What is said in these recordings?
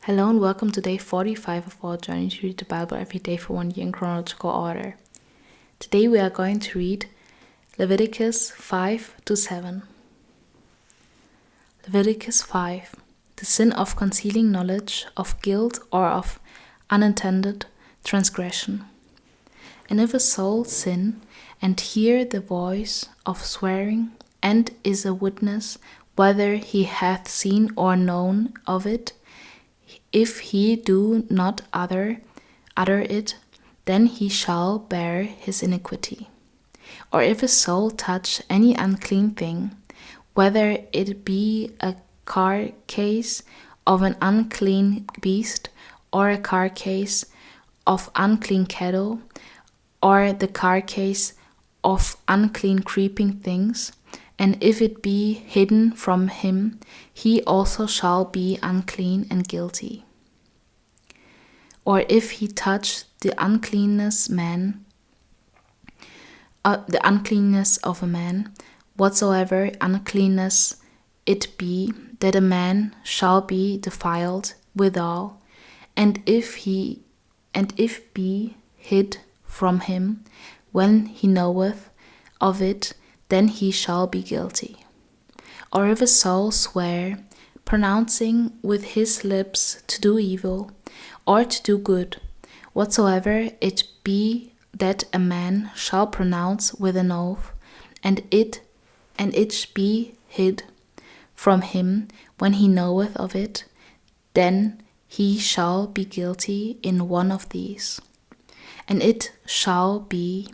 Hello and welcome to day 45 of our journey to read the Bible every day for 1 year in chronological order. Today we are going to read Leviticus 5 to 7. Leviticus 5. The sin of concealing knowledge of guilt or of unintended transgression. And if a soul sin and hear the voice of swearing and is a witness whether he hath seen or known of it, if he do not utter it, then he shall bear his iniquity. Or if a soul touch any unclean thing, whether it be a carcase of an unclean beast, or a carcase of unclean cattle, or the carcase of unclean creeping things, and if it be hidden from him, he also shall be unclean and guilty. Or if he touch the uncleanness of a man, whatsoever uncleanness it be, that a man shall be defiled withal, and if be hid from him, when he knoweth of it, then he shall be guilty. Or if a soul swear, pronouncing with his lips to do evil, or to do good, whatsoever it be that a man shall pronounce with an oath, and it be hid from him when he knoweth of it, then he shall be guilty in one of these. And it shall be,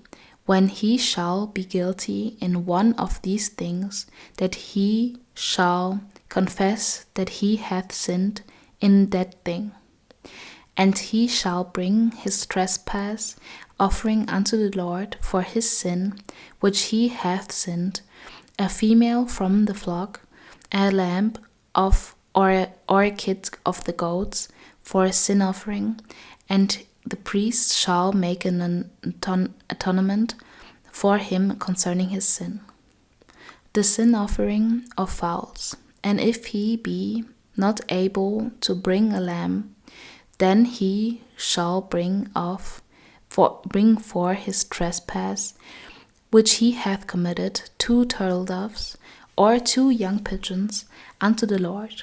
when he shall be guilty in one of these things, that he shall confess that he hath sinned in that thing. And he shall bring his trespass offering unto the Lord for his sin, which he hath sinned, a female from the flock, a lamb or a kid of the goats, for a sin offering, and the priest shall make an atonement for him concerning his sin. The sin offering of fowls. And if he be not able to bring a lamb, then he shall bring for his trespass, which he hath committed, 2 turtle doves, or 2 young pigeons, unto the Lord,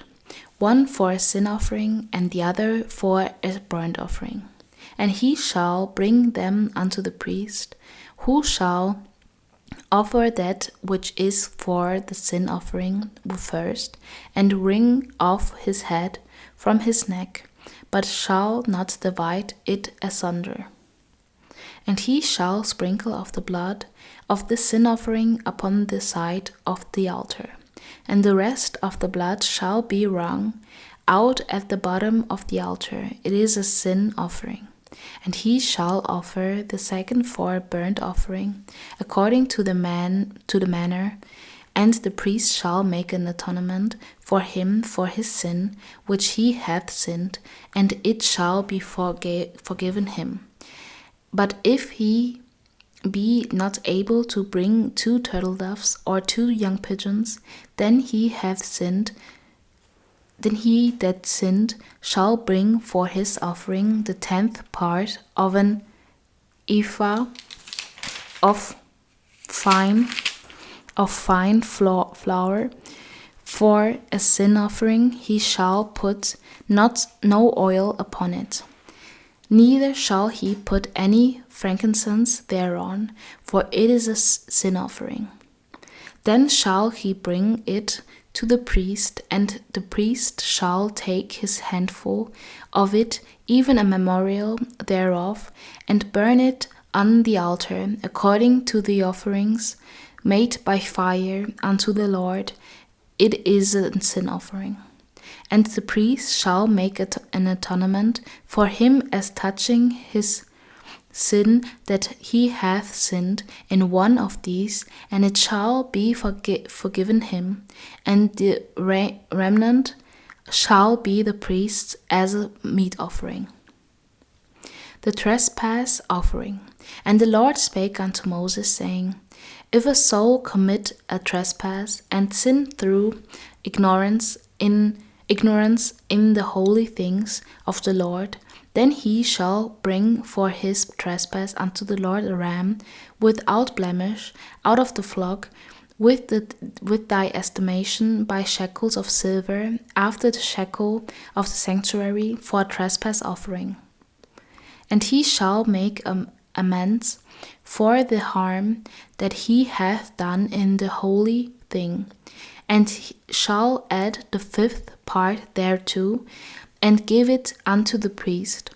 one for a sin offering, and the other for a burnt offering. And he shall bring them unto the priest, who shall offer that which is for the sin offering first, and wring off his head from his neck, but shall not divide it asunder. And he shall sprinkle of the blood of the sin offering upon the side of the altar, and the rest of the blood shall be wrung out at the bottom of the altar. It is a sin offering. And he shall offer the second for a burnt offering, according to the manner, and the priest shall make an atonement for him for his sin, which he hath sinned, and it shall be forgiven him. But if he be not able to bring 2 turtle doves or 2 young pigeons, then he that sinned shall bring for his offering the 10th part of an ephah of fine flour. For a sin offering he shall put no oil upon it, neither shall he put any frankincense thereon, for it is a sin offering. Then shall he bring it to the priest, and the priest shall take his handful of it, even a memorial thereof, and burn it on the altar, according to the offerings made by fire unto the Lord. It is a sin offering. And the priest shall make an atonement for him as touching his sin that he hath sinned in one of these, and it shall be forgiven him, and the remnant shall be the priest's as a meat offering. The trespass offering. And the Lord spake unto Moses, saying, If a soul commit a trespass, and sin through ignorance in ignorance in the holy things of the Lord, then he shall bring for his trespass unto the Lord a ram without blemish out of the flock, with thy estimation by shekels of silver, after the shekel of the sanctuary, for a trespass offering. And he shall make amends for the harm that he hath done in the holy thing, and he shall add the fifth part thereto, and give it unto the priest.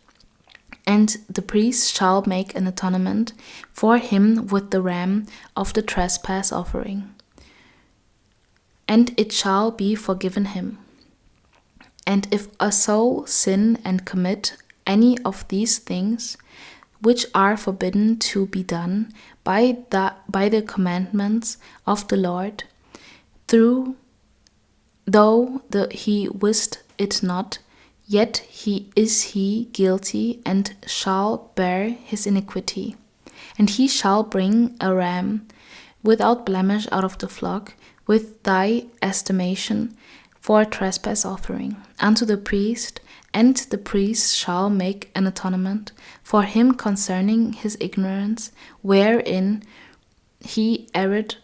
And the priest shall make an atonement for him with the ram of the trespass offering, and it shall be forgiven him. And if a soul sin and commit any of these things, which are forbidden to be done by the commandments of the Lord, though he wist it not, yet is he guilty, and shall bear his iniquity. And he shall bring a ram without blemish out of the flock, with thy estimation, for a trespass offering, unto the priest, and the priest shall make an atonement for him concerning his ignorance, wherein he erred,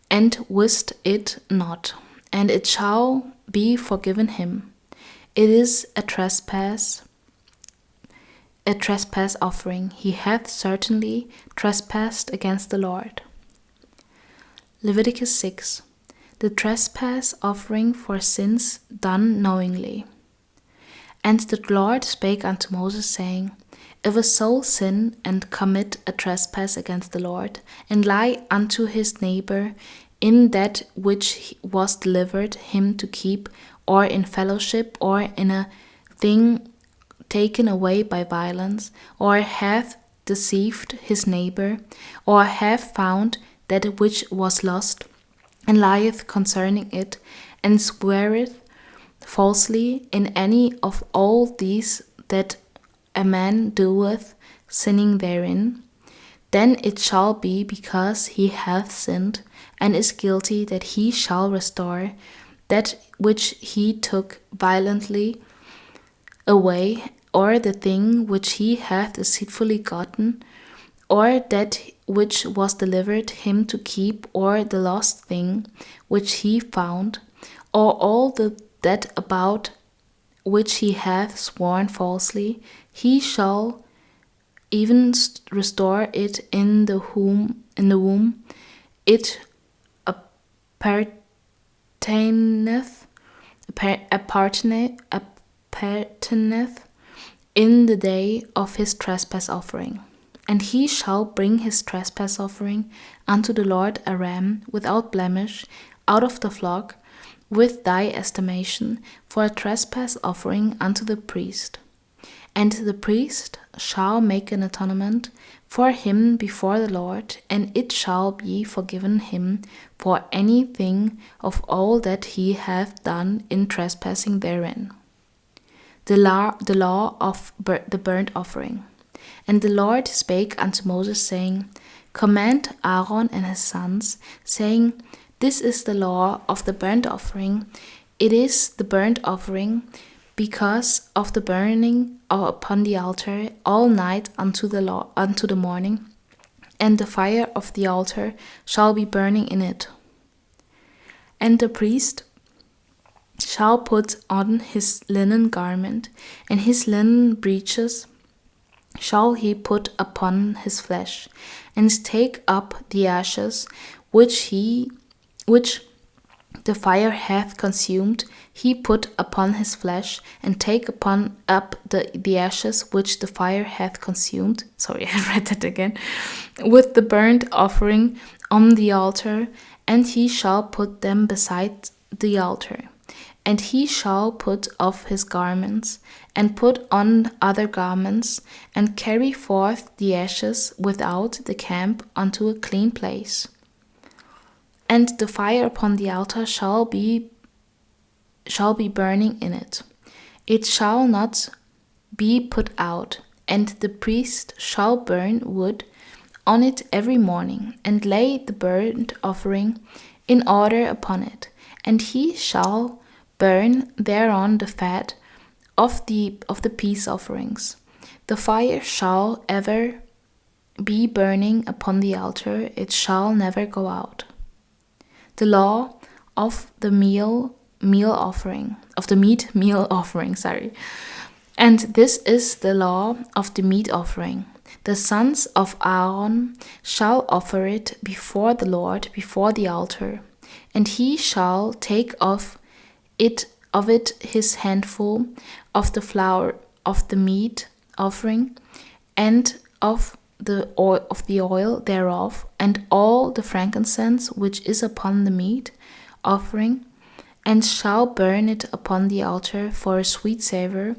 and wist it not, and it shall be forgiven him. It is a trespass offering. He hath certainly trespassed against the Lord. Leviticus 6. The trespass offering for sins done knowingly. And the Lord spake unto Moses, saying, If a soul sin and commit a trespass against the Lord, and lie unto his neighbor in that which was delivered him to keep, or in fellowship, or in a thing taken away by violence, or hath deceived his neighbor, or hath found that which was lost, and lieth concerning it, and sweareth falsely in any of all these that a man doeth, sinning therein, then it shall be because he hath sinned, and is guilty, that he shall restore that which he took violently away, or the thing which he hath deceitfully gotten, or that which was delivered him to keep, or the lost thing which he found, or all that about which he hath sworn falsely, he shall even restore it in the womb it appertaineth in the day of his trespass offering. And he shall bring his trespass offering unto the Lord a ram without blemish out of the flock, with thy estimation, for a trespass offering unto the priest. And the priest shall make an atonement for him before the Lord, and it shall be forgiven him for anything of all that he hath done in trespassing therein. The law of the burnt offering. And the Lord spake unto Moses, saying, Command Aaron and his sons, saying, This is the law of the burnt offering. It is the burnt offering because of the burning upon the altar all night unto the morning, and the fire of the altar shall be burning in it. And the priest shall put on his linen garment, and his linen breeches shall he put upon his flesh, and take up the ashes which the fire hath consumed, he put upon his flesh, and take up the ashes which the fire hath consumed. Sorry, I read that again. With the burnt offering on the altar, and he shall put them beside the altar. And he shall put off his garments, and put on other garments, and carry forth the ashes without the camp unto a clean place. And the fire upon the altar shall be burning in it. It shall not be put out, and the priest shall burn wood on it every morning, and lay the burnt offering in order upon it, and he shall burn thereon the fat of the peace offerings. The fire shall ever be burning upon the altar; it shall never go out. The law of the meal offering, of the meat meal offering, sorry. And this is the law of the meat offering. The sons of Aaron shall offer it before the Lord, before the altar, and he shall take of it his handful of the flour of the meat offering, and of the oil thereof, and all the frankincense which is upon the meat offering, and shall burn it upon the altar for a sweet savour,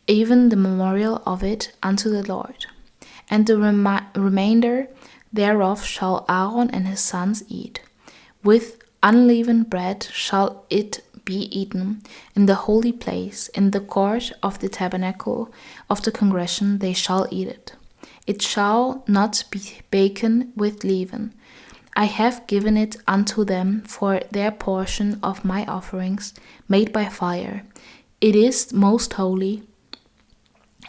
even the memorial of it unto the Lord. And the remainder thereof shall Aaron and his sons eat. With unleavened bread shall it be eaten in the holy place, in the court of the tabernacle of the congregation they shall eat it. It shall not be baken with leaven. I have given it unto them for their portion of my offerings made by fire. It is most holy,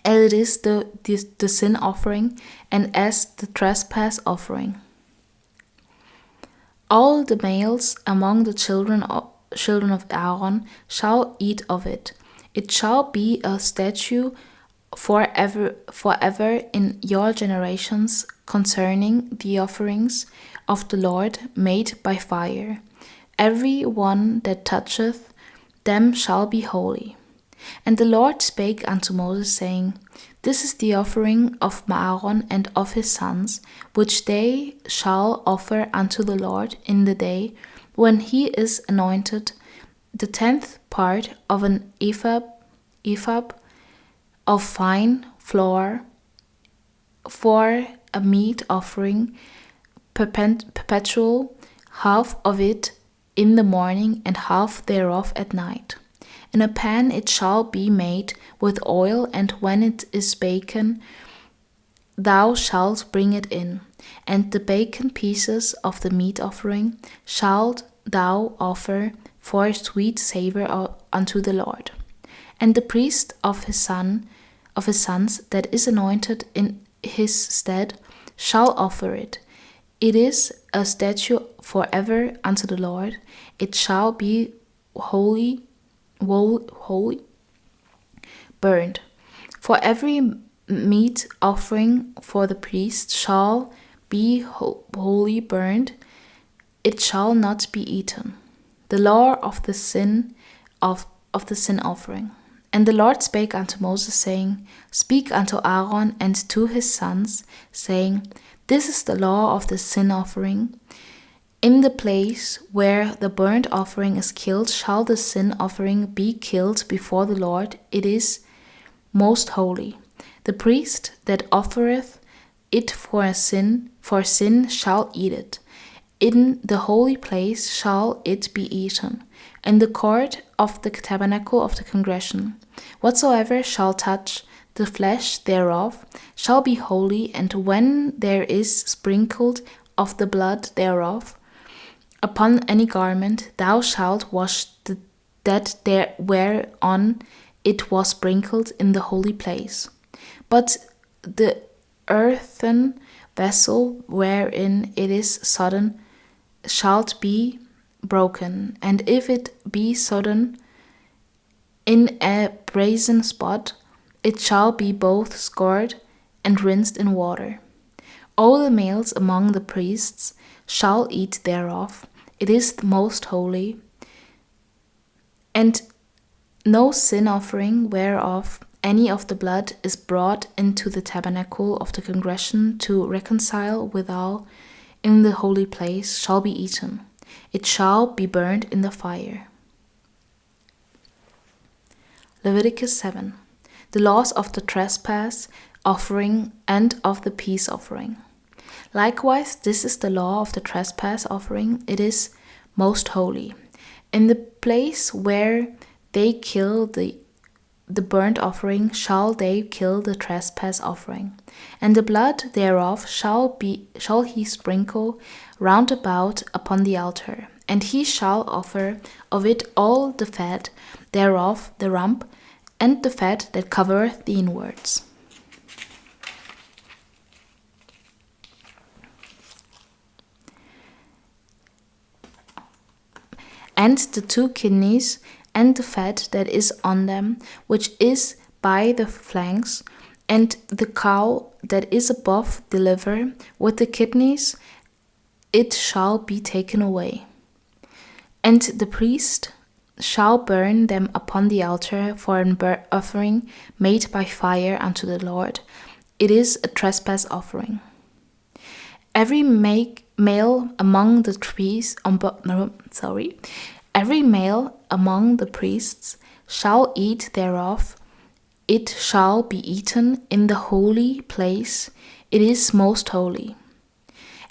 as it is the sin offering, and as the trespass offering. All the males among the children of Aaron shall eat of it. It shall be a statute forever in your generations concerning the offerings of the Lord made by fire. Every one that toucheth them shall be holy. And the Lord spake unto Moses, saying, This is the offering of Aaron and of his sons, which they shall offer unto the Lord in the day when he is anointed, the 10th part of an ephah of fine flour for a meat offering, perpetual, half of it in the morning, and half thereof at night. In a pan it shall be made with oil, and when it is baken, thou shalt bring it in. And the baken pieces of the meat offering shalt thou offer for a sweet savour unto the Lord. And the priest of his sons that is anointed in his stead shall offer it. It is a statute forever unto the Lord. It shall be holy burned. For every meat offering for the priest shall be wholly burned; it shall not be eaten. The law of the sin of the sin offering. And the Lord spake unto Moses, saying, Speak unto Aaron and to his sons, saying, This is the law of the sin offering. In the place where the burnt offering is killed shall the sin offering be killed before the Lord. It is most holy. The priest that offereth it for sin shall eat it. In the holy place shall it be eaten, in the court of the tabernacle of the congregation. Whatsoever shall touch the flesh thereof shall be holy, and when there is sprinkled of the blood thereof upon any garment, thou shalt wash that there whereon it was sprinkled in the holy place. But the earthen vessel wherein it is sodden shalt be broken, and if it be sodden in a brazen spot, it shall be both scoured and rinsed in water. All the males among the priests shall eat thereof. It is most holy. And no sin offering whereof any of the blood is brought into the tabernacle of the congregation to reconcile withal in the holy place shall be eaten. It shall be burned in the fire. Leviticus 7. The laws of the trespass offering and of the peace offering. Likewise, this is the law of the trespass offering. It is most holy. In the place where they kill the burnt offering shall they kill the trespass offering, and the blood thereof shall he sprinkle round about upon the altar, and he shall offer of it all the fat thereof, the rump, and the fat that covereth the inwards. And the 2 kidneys, and the fat that is on them, which is by the flanks, and the cow that is above the liver, with the kidneys, it shall be taken away. And the priest shall burn them upon the altar for an offering made by fire unto the Lord. It is a trespass offering. Every male among the priests shall eat thereof. It shall be eaten in the holy place. It is most holy.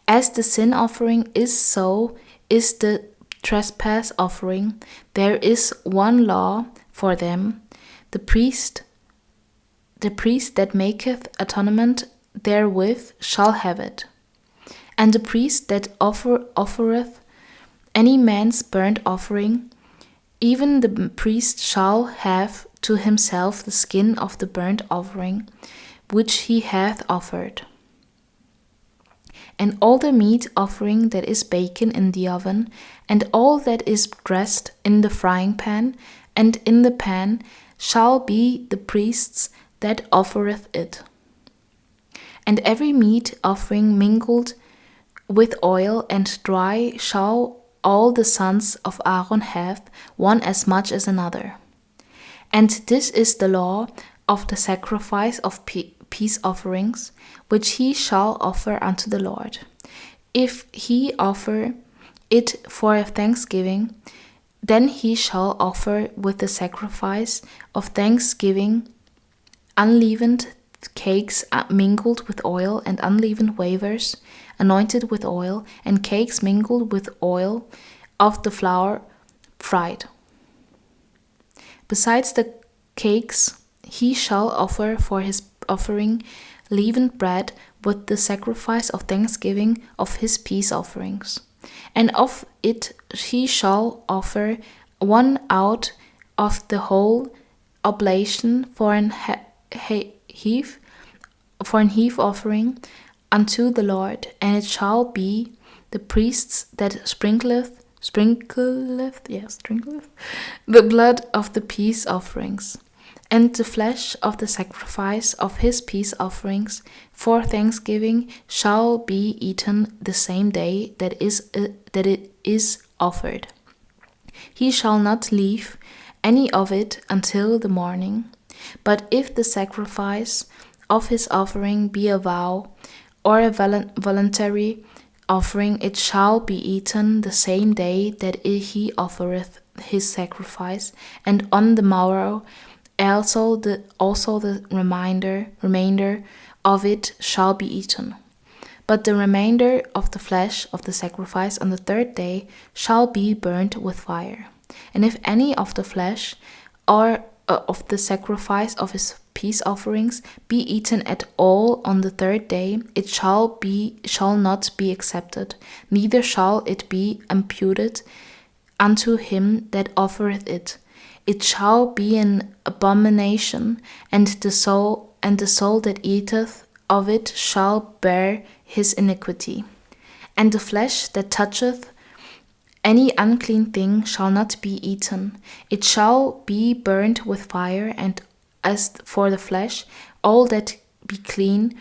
As the sin offering is, so is the trespass offering. There is one law for them. The priest that maketh atonement therewith shall have it. And the priest that offereth any man's burnt offering, even the priest shall have to himself the skin of the burnt offering, which he hath offered. And all the meat offering that is baken in the oven, and all that is dressed in the frying pan, and in the pan, shall be the priest's that offereth it. And every meat offering mingled with oil and dry shall all the sons of Aaron have, one as much as another. And this is the law of the sacrifice of peace offerings, which he shall offer unto the Lord. If he offer it for thanksgiving, then he shall offer with the sacrifice of thanksgiving unleavened cakes mingled with oil, and unleavened wafers anointed with oil, and cakes mingled with oil of the flour fried. Besides the cakes, he shall offer for his offering leavened bread with the sacrifice of thanksgiving of his peace offerings. And of it he shall offer one out of the whole oblation for an heave offering unto the Lord, and it shall be the priest's that sprinkleth the blood of the peace offerings, and the flesh of the sacrifice of his peace offerings for thanksgiving shall be eaten the same day that it is offered. He shall not leave any of it until the morning. But if the sacrifice of his offering be a vow or a voluntary offering, it shall be eaten the same day that he offereth his sacrifice, and on the morrow also the remainder of it shall be eaten. But the remainder of the flesh of the sacrifice on the 3rd day shall be burnt with fire. And if any of the flesh or of the sacrifice of his peace offerings be eaten at all on the 3rd day, it shall not be accepted, neither shall it be imputed unto him that offereth it. It shall be an abomination, and the soul that eateth of it shall bear his iniquity. And the flesh that toucheth any unclean thing shall not be eaten. It shall be burnt with fire, and as for the flesh, all that be clean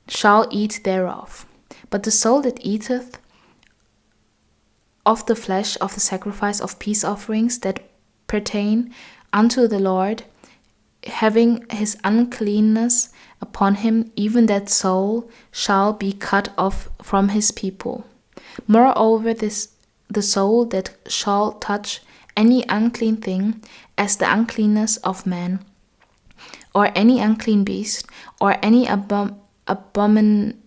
shall eat thereof. But the soul that eateth of the flesh of the sacrifice of peace offerings that pertain unto the Lord, having his uncleanness upon him, even that soul shall be cut off from his people. Moreover, the soul that shall touch any unclean thing, as the uncleanness of man, or any unclean beast, or any abominable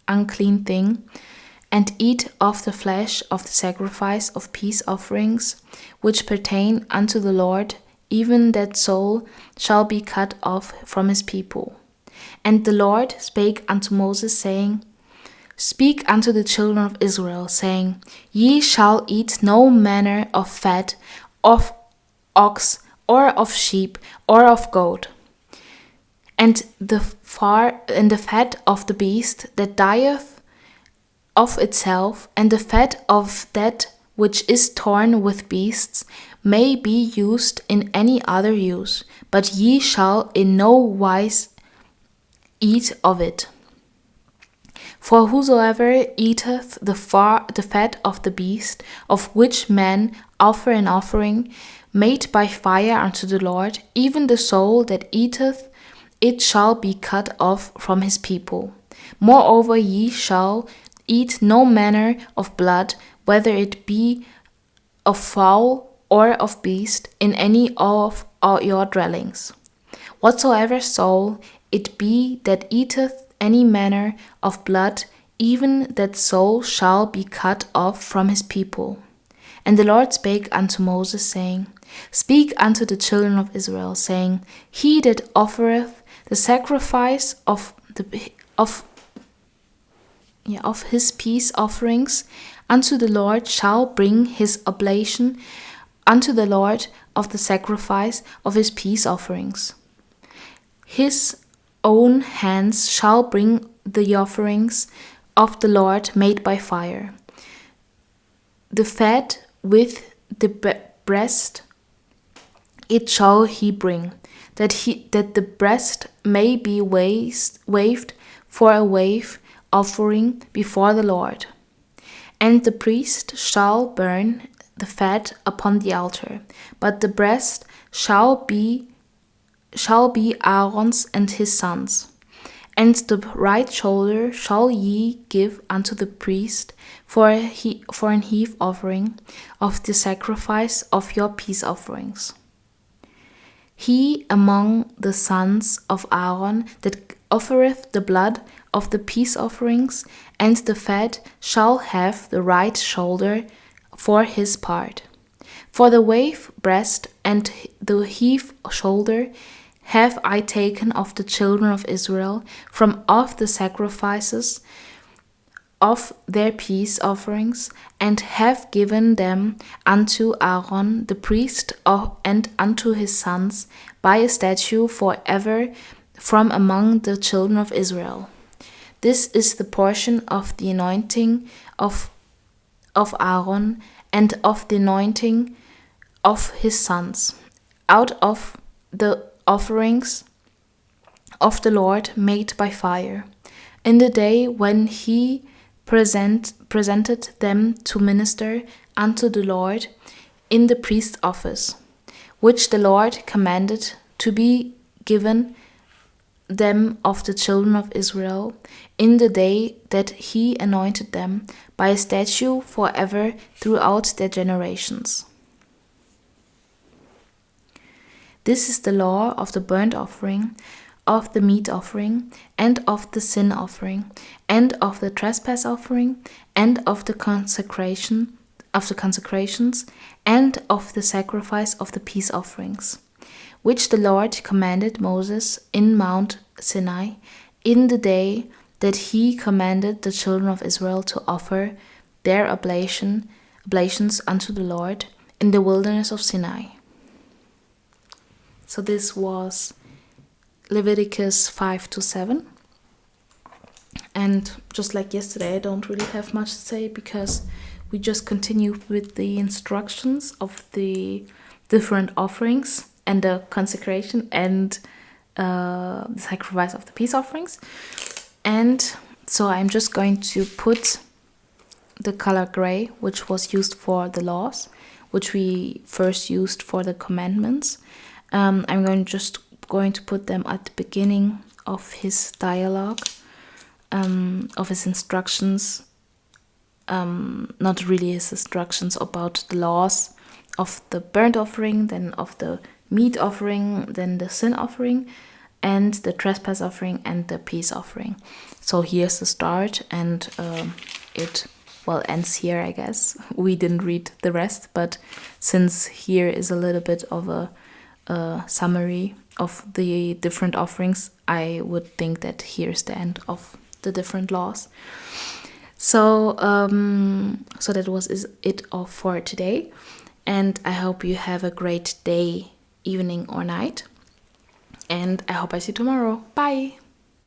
unclean thing, and eat of the flesh of the sacrifice of peace offerings, which pertain unto the Lord, even that soul shall be cut off from his people. And the Lord spake unto Moses, saying, Speak unto the children of Israel, saying, Ye shall eat no manner of fat of ox, or of sheep, or of goat, and the fat of the beast that dieth of itself, and the fat of that which is torn with beasts, may be used in any other use, but ye shall in no wise eat of it. For whosoever eateth the fat of the beast, of which men offer an offering made by fire unto the Lord, even the soul that eateth it shall be cut off from his people. Moreover, ye shall eat no manner of blood, whether it be of fowl or of beast, in any of all your dwellings. Whatsoever soul it be that eateth any manner of blood, even that soul shall be cut off from his people. And the Lord spake unto Moses, saying, Speak unto the children of Israel, saying, He that offereth the sacrifice of his peace offerings unto the Lord shall bring his oblation unto the Lord of the sacrifice of his peace offerings. His own hands shall bring the offerings of the Lord made by fire. The fat with the breast it shall he bring, that the breast may be waved for a wave offering before the Lord. And the priest shall burn the fat upon the altar, but the breast shall be Aaron's and his sons. And the right shoulder shall ye give unto the priest for an heave offering of the sacrifice of your peace offerings. He among the sons of Aaron that offereth the blood of the peace offerings and the fat shall have the right shoulder for his part. For the wave breast and the heave shoulder have I taken of the children of Israel from off the sacrifices of their peace offerings, and have given them unto Aaron the priest and unto his sons by a statute forever from among the children of Israel. This is the portion of the anointing of Aaron and of the anointing of his sons, out of the offerings of the Lord made by fire, in the day when he presented them to minister unto the Lord in the priest's office, which the Lord commanded to be given them of the children of Israel in the day that he anointed them by a statute forever throughout their generations. This is the law of the burnt offering, of the meat offering, and of the sin offering, and of the trespass offering, and of the consecrations, and of the sacrifice of the peace offerings, which the Lord commanded Moses in Mount Sinai, in the day that he commanded the children of Israel to offer their oblations unto the Lord in the wilderness of Sinai. So this was Leviticus 5-7. And just like yesterday, I don't really have much to say because we just continue with the instructions of the different offerings and the consecration and the sacrifice of the peace offerings. And so I'm just going to put the color gray, which was used for the laws, which we first used for the commandments. I'm going to put them at the beginning of his dialogue, of his instructions, not really his instructions about the laws of the burnt offering, then of the meat offering, then the sin offering, and the trespass offering and the peace offering. So here's the start, and it ends here, I guess. We didn't read the rest, but since here is a little bit of a summary of the different offerings, I would think that here's the end of the different laws. So that was it all for today, and I hope you have a great day, evening or night, and I hope I see you tomorrow. Bye.